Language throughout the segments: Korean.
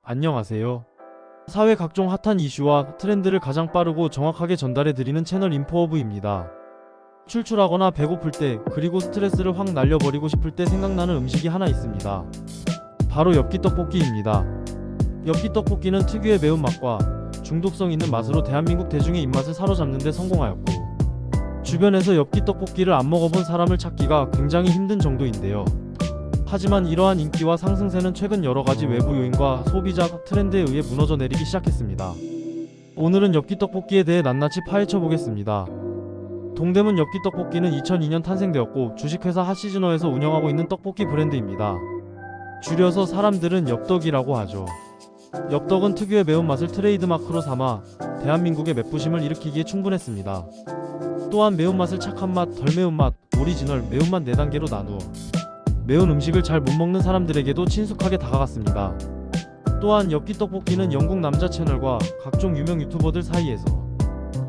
안녕하세요. 사회 각종 핫한 이슈와 트렌드를 가장 빠르고 정확하게 전달해드리는 채널 인포어브입니다. 출출하거나 배고플 때, 그리고 스트레스를 확 날려버리고 싶을 때 생각나는 음식이 하나 있습니다. 바로 엽기떡볶이입니다. 엽기떡볶이는 특유의 매운맛과 중독성 있는 맛으로 대한민국 대중의 입맛을 사로잡는 데 성공하였고, 주변에서 엽기떡볶이를 안 먹어본 사람을 찾기가 굉장히 힘든 정도인데요. 하지만 이러한 인기와 상승세는 최근 여러가지 외부 요인과 소비자 트렌드에 의해 무너져 내리기 시작했습니다. 오늘은 엽기떡볶이에 대해 낱낱이 파헤쳐 보겠습니다. 동대문 엽기떡볶이는 2002년 탄생되었고 주식회사 핫시즈너에서 운영하고 있는 떡볶이 브랜드입니다. 줄여서 사람들은 엽떡이라고 하죠. 엽떡은 특유의 매운맛을 트레이드마크로 삼아 대한민국의 맵부심을 일으키기에 충분했습니다. 또한 매운맛을 착한 맛, 덜 매운맛, 오리지널, 매운맛 4단계로 나누어 매운 음식을 잘 못 먹는 사람들에게도 친숙하게 다가갔습니다. 또한 엽기떡볶이는 영국 남자 채널과 각종 유명 유튜버들 사이에서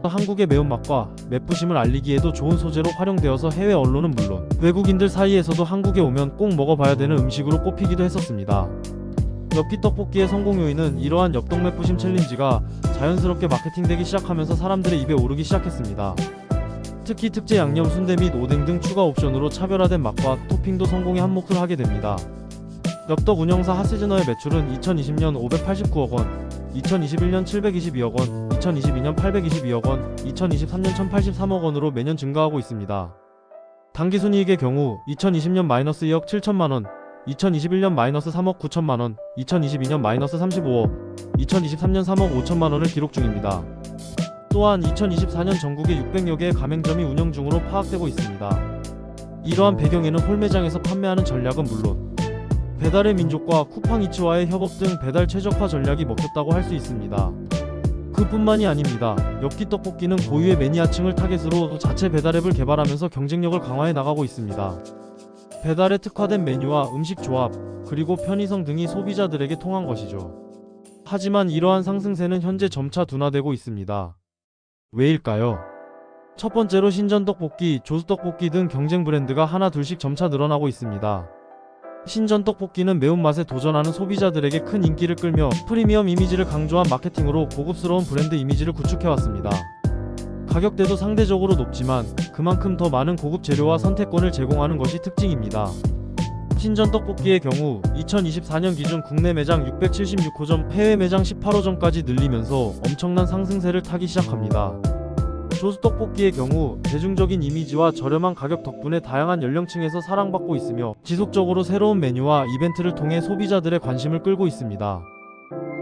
한국의 매운맛과 맵부심을 알리기에도 좋은 소재로 활용되어서 해외 언론은 물론 외국인들 사이에서도 한국에 오면 꼭 먹어봐야 되는 음식으로 꼽히기도 했었습니다. 엽기떡볶이의 성공 요인은 이러한 엽떡 맵부심 챌린지가 자연스럽게 마케팅되기 시작하면서 사람들의 입에 오르기 시작했습니다. 특히 특제 양념 순대 및 오뎅 등 추가 옵션으로 차별화된 맛과 토핑도 성공에 한몫을 하게 됩니다. 엽떡 운영사 핫시즈너의 매출은 2020년 589억 원, 2021년 722억 원, 2022년 822억 원, 2023년 1083억 원으로 매년 증가하고 있습니다. 당기순이익의 경우 2020년 마이너스 2억 7천만 원, 2021년 마이너스 3억 9천만 원, 2022년 마이너스 35억, 2023년 3억 5천만 원을 기록 중입니다. 또한 2024년 전국에 600여 개의 가맹점이 운영 중으로 파악되고 있습니다. 이러한 배경에는 홀매장에서 판매하는 전략은 물론 배달의 민족과 쿠팡이츠와의 협업 등 배달 최적화 전략이 먹혔다고 할 수 있습니다. 그뿐만이 아닙니다. 엽기떡볶이는 고유의 매니아층을 타겟으로 자체 배달앱을 개발하면서 경쟁력을 강화해 나가고 있습니다. 배달에 특화된 메뉴와 음식 조합, 그리고 편의성 등이 소비자들에게 통한 것이죠. 하지만 이러한 상승세는 현재 점차 둔화되고 있습니다. 왜일까요? 첫 번째로 신전떡볶이, 조수떡볶이 등 경쟁 브랜드가 하나 둘씩 점차 늘어나고 있습니다. 신전떡볶이는 매운맛에 도전하는 소비자들에게 큰 인기를 끌며 프리미엄 이미지를 강조한 마케팅으로 고급스러운 브랜드 이미지를 구축해왔습니다. 가격대도 상대적으로 높지만 그만큼 더 많은 고급 재료와 선택권을 제공하는 것이 특징입니다. 신전떡볶이의 경우 2024년 기준 국내 매장 676호점, 해외 매장 18호점까지 늘리면서 엄청난 상승세를 타기 시작합니다. 조수떡볶이의 경우 대중적인 이미지와 저렴한 가격 덕분에 다양한 연령층에서 사랑받고 있으며 지속적으로 새로운 메뉴와 이벤트를 통해 소비자들의 관심을 끌고 있습니다.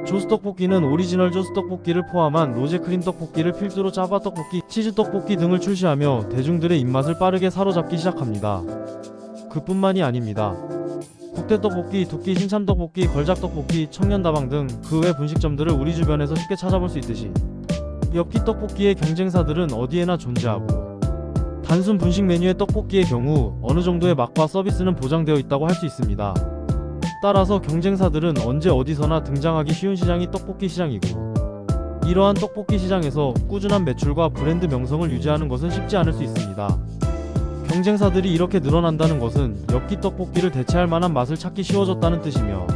조수떡볶이는 오리지널 조수떡볶이를 포함한 로제크림 떡볶이를 필두로 짜파떡볶이, 치즈떡볶이 등을 출시하며 대중들의 입맛을 빠르게 사로잡기 시작합니다. 그뿐만이 아닙니다. 국대떡볶이, 두끼 신참떡볶이, 걸작떡볶이, 청년다방 등 그 외 분식점들을 우리 주변에서 쉽게 찾아볼 수 있듯이 엽기떡볶이의 경쟁사들은 어디에나 존재하고 단순 분식 메뉴의 떡볶이의 경우 어느 정도의 맛과 서비스는 보장되어 있다고 할 수 있습니다. 따라서 경쟁사들은 언제 어디서나 등장하기 쉬운 시장이 떡볶이 시장이고, 이러한 떡볶이 시장에서 꾸준한 매출과 브랜드 명성을 유지하는 것은 쉽지 않을 수 있습니다. 경쟁사들이 이렇게 늘어난다는 것은 엽기떡볶이를 대체할 만한 맛을 찾기 쉬워졌다는 뜻이며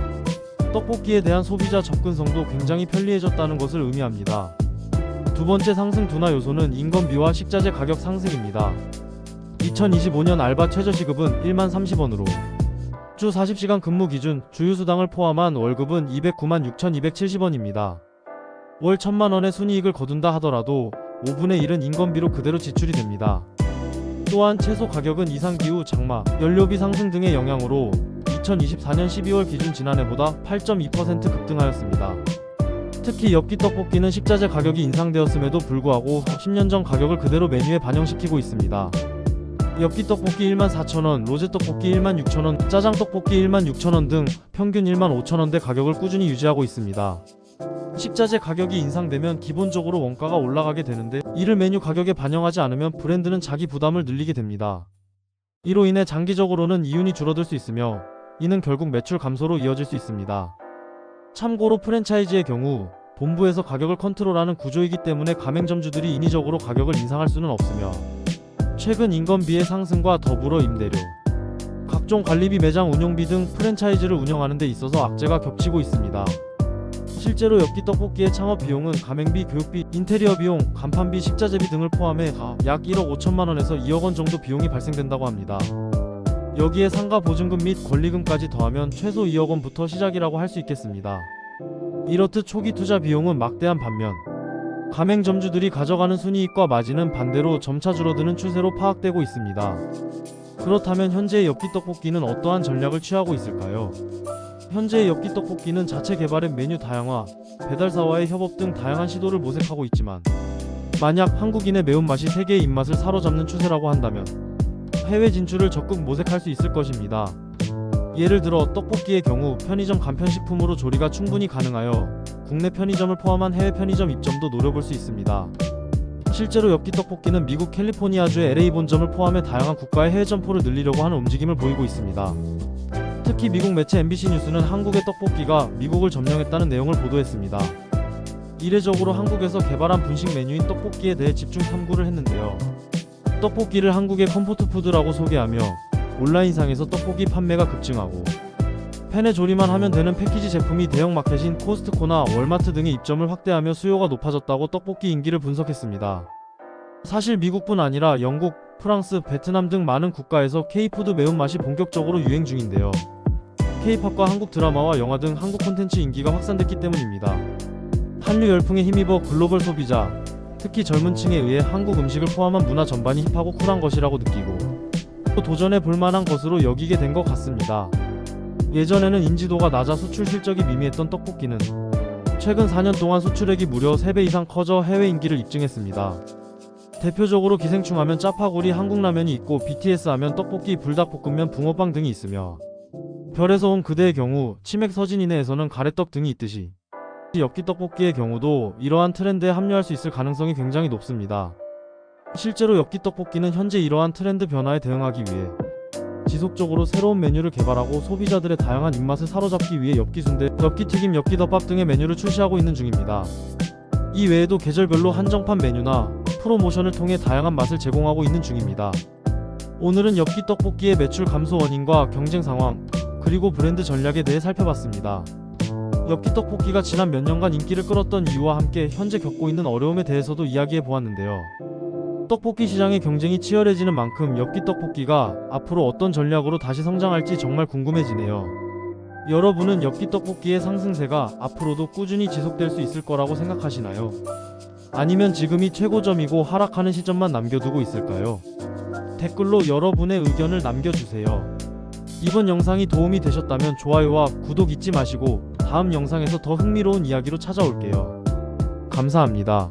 떡볶이에 대한 소비자 접근성도 굉장히 편리해졌다는 것을 의미합니다. 두 번째 상승 둔화 요소는 인건비와 식자재 가격 상승입니다. 2025년 알바 최저시급은 1만 30원으로 주 40시간 근무 기준 주휴수당을 포함한 월급은 209만 6,270원입니다. 월 1,000만원의 순이익을 거둔다 하더라도 5분의 1은 인건비로 그대로 지출이 됩니다. 또한 채소 가격은 이상기후, 장마, 연료비 상승 등의 영향으로 2024년 12월 기준 지난해보다 8.2% 급등하였습니다. 특히 엽기떡볶이는 식자재 가격이 인상되었음에도 불구하고 10년 전 가격을 그대로 메뉴에 반영시키고 있습니다. 엽기떡볶이 14,000원, 로제떡볶이 16,000원, 짜장떡볶이 16,000원 등 평균 15,000원대 가격을 꾸준히 유지하고 있습니다. 식자재 가격이 인상되면 기본적으로 원가가 올라가게 되는데 이를 메뉴 가격에 반영하지 않으면 브랜드는 자기 부담을 늘리게 됩니다. 이로 인해 장기적으로는 이윤이 줄어들 수 있으며 이는 결국 매출 감소로 이어질 수 있습니다. 참고로 프랜차이즈의 경우 본부에서 가격을 컨트롤하는 구조이기 때문에 가맹점주들이 인위적으로 가격을 인상할 수는 없으며 최근 인건비의 상승과 더불어 임대료, 각종 관리비, 매장 운영비 등 프랜차이즈를 운영하는 데 있어서 악재가 겹치고 있습니다. 실제로 엽기 떡볶이의 창업 비용은 가맹비, 교육비, 인테리어 비용, 간판비, 식자재비 등을 포함해 약 1억 5천만 원에서 2억 원 정도 비용이 발생된다고 합니다. 여기에 상가 보증금 및 권리금까지 더하면 최소 2억 원부터 시작이라고 할 수 있겠습니다. 이렇듯 초기 투자 비용은 막대한 반면 가맹점주들이 가져가는 순이익과 마진은 반대로 점차 줄어드는 추세로 파악되고 있습니다. 그렇다면 현재의 엽기 떡볶이는 어떠한 전략을 취하고 있을까요? 현재의 엽기 떡볶이는 자체 개발의 메뉴 다양화, 배달사와의 협업 등 다양한 시도를 모색하고 있지만 만약 한국인의 매운맛이 세계의 입맛을 사로잡는 추세라고 한다면 해외 진출을 적극 모색할 수 있을 것입니다. 예를 들어 떡볶이의 경우 편의점 간편식품으로 조리가 충분히 가능하여 국내 편의점을 포함한 해외 편의점 입점도 노려볼 수 있습니다. 실제로 엽기 떡볶이는 미국 캘리포니아주의 LA 본점을 포함해 다양한 국가의 해외 점포를 늘리려고 하는 움직임을 보이고 있습니다. 특히 미국 매체 MBC 뉴스는 한국의 떡볶이가 미국을 점령했다는 내용을 보도했습니다. 이례적으로 한국에서 개발한 분식 메뉴인 떡볶이에 대해 집중 탐구를 했는데요. 떡볶이를 한국의 컴포트푸드라고 소개하며 온라인상에서 떡볶이 판매가 급증하고 팬에 조리만 하면 되는 패키지 제품이 대형마켓인 코스트코나 월마트 등의 입점을 확대하며 수요가 높아졌다고 떡볶이 인기를 분석했습니다. 사실 미국뿐 아니라 영국, 프랑스, 베트남 등 많은 국가에서 K-푸드 매운맛이 본격적으로 유행 중인데요. K-팝과 한국 드라마와 영화 등 한국 콘텐츠 인기가 확산됐기 때문입니다. 한류 열풍에 힘입어 글로벌 소비자, 특히 젊은 층에 의해 한국 음식을 포함한 문화 전반이 힙하고 쿨한 것이라고 느끼고 또 도전해 볼 만한 것으로 여기게 된 것 같습니다. 예전에는 인지도가 낮아 수출 실적이 미미했던 떡볶이는 최근 4년 동안 수출액이 무려 3배 이상 커져 해외 인기를 입증했습니다. 대표적으로 기생충 하면 짜파구리 한국라면이 있고 BTS 하면 떡볶이, 불닭볶음면, 붕어빵 등이 있으며 별에서 온 그대의 경우 치맥 서진이네에서는 가래떡 등이 있듯이 엽기 떡볶이의 경우도 이러한 트렌드에 합류할 수 있을 가능성이 굉장히 높습니다. 실제로 엽기 떡볶이는 현재 이러한 트렌드 변화에 대응하기 위해 지속적으로 새로운 메뉴를 개발하고 소비자들의 다양한 입맛을 사로잡기 위해 엽기순대, 엽기튀김, 엽기덮밥 등의 메뉴를 출시하고 있는 중입니다. 이 외에도 계절별로 한정판 메뉴나 프로모션을 통해 다양한 맛을 제공하고 있는 중입니다. 오늘은 엽기 떡볶이의 매출 감소 원인과 경쟁 상황, 그리고 브랜드 전략에 대해 살펴봤습니다. 엽기 떡볶이가 지난 몇 년간 인기를 끌었던 이유와 함께 현재 겪고 있는 어려움에 대해서도 이야기해 보았는데요. 떡볶이 시장의 경쟁이 치열해지는 만큼 엽기 떡볶이가 앞으로 어떤 전략으로 다시 성장할지 정말 궁금해지네요. 여러분은 엽기 떡볶이의 상승세가 앞으로도 꾸준히 지속될 수 있을 거라고 생각하시나요? 아니면 지금이 최고점이고 하락하는 시점만 남겨두고 있을까요? 댓글로 여러분의 의견을 남겨주세요. 이번 영상이 도움이 되셨다면 좋아요와 구독 잊지 마시고 다음 영상에서 더 흥미로운 이야기로 찾아올게요. 감사합니다.